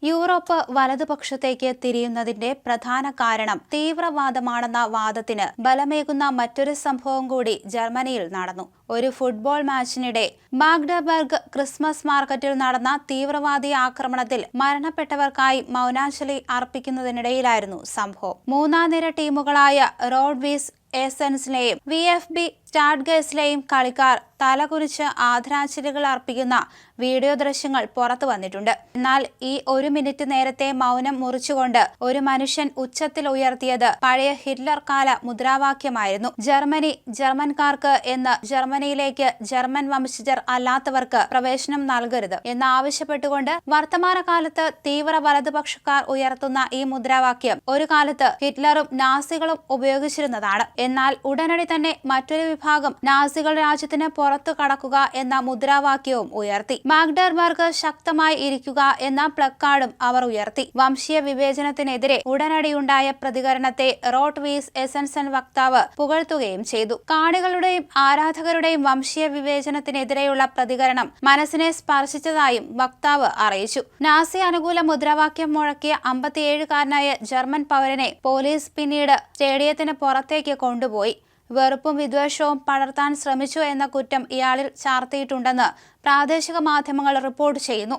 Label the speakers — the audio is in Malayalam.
Speaker 1: യൂറോപ്പ് വലതുപക്ഷത്തേക്ക് തിരിയുന്നതിന്റെ പ്രധാന കാരണം തീവ്രവാദമാണെന്ന വാദത്തിന് ബലമേകുന്ന മറ്റൊരു സംഭവം കൂടി ജർമ്മനിയിൽ നടന്നു. ഒരു ഫുട്ബോൾ മാച്ചിനിടെ മാഗ്ഡബർഗ് ക്രിസ്മസ് മാർക്കറ്റിൽ നടന്ന തീവ്രവാദി ആക്രമണത്തിൽ മരണപ്പെട്ടവർക്കായി മൗനാഞ്ജലി അർപ്പിക്കുന്നതിനിടയിലായിരുന്നു സംഭവം. മൂന്നാം നിര ടീമുകളായ റോഡ്-വീസ് എസൻസിലെയും VfB സ്റ്റാഡ്ഗേസിലെയും കളിക്കാർ തലകുനിച്ച് ആദരാഞ്ജലികൾ അർപ്പിക്കുന്ന വീഡിയോ ദൃശ്യങ്ങൾ പുറത്തു വന്നിട്ടുണ്ട്. എന്നാൽ ഈ 1 മിനിറ്റ് നേരത്തെ മൗനം മുറിച്ചുകൊണ്ട് ഒരു മനുഷ്യൻ ഉച്ചത്തിൽ ഉയർത്തിയത് പഴയ ഹിറ്റ്ലർ കാല മുദ്രാവാക്യമായിരുന്നു. ജർമ്മനി ജർമ്മൻകാർക്ക് എന്ന് ജർമ്മനിയിലേക്ക് ജർമ്മൻ വംശജർ അല്ലാത്തവർക്ക് പ്രവേശനം നൽകരുത് എന്നാവശ്യപ്പെട്ടുകൊണ്ട് വർത്തമാനകാലത്ത് തീവ്ര വലതുപക്ഷക്കാർ ഉയർത്തുന്ന ഈ മുദ്രാവാക്യം ഒരു കാലത്ത് ഹിറ്റ്ലറും നാസികളും ഉപയോഗിച്ചിരുന്നതാണ്. എന്നാൽ ഉടനടി തന്നെ മറ്റൊരു വിഭാഗം നാസികൾ രാജ്യത്തിന് പുറത്തു കടക്കുക എന്ന മുദ്രാവാക്യവും ഉയർത്തി. മാഗ്ഡബർഗ് ശക്തമായി ഇരിക്കുക എന്ന പ്ലക്കാർഡും അവർ ഉയർത്തി. വംശീയ വിവേചനത്തിനെതിരെ ഉടനടിയുണ്ടായ പ്രതികരണത്തെ റോഡ്-വീസ് എസൻസൻ വക്താവ് പുകഴ്ത്തുകയും ചെയ്തു. കാണികളുടെയും ആരാധകരുടെയും വംശീയ വിവേചനത്തിനെതിരെയുള്ള പ്രതികരണം മനസ്സിനെ സ്പർശിച്ചതായും വക്താവ് അറിയിച്ചു. നാസി അനുകൂല മുദ്രാവാക്യം മുഴക്കിയ 57-കാരനായ ജർമ്മൻ പൗരനെ പോലീസ് പിന്നീട് സ്റ്റേഡിയത്തിന് പുറത്തേക്ക് കൊണ്ടുപോയി. വെറുപ്പും വിദ്വേഷവും പടർത്താൻ ശ്രമിച്ചു എന്ന കുറ്റം ഇയാളിൽ ചാർത്തിയിട്ടുണ്ടെന്ന് പ്രാദേശിക മാധ്യമങ്ങൾ റിപ്പോർട്ട് ചെയ്യുന്നു.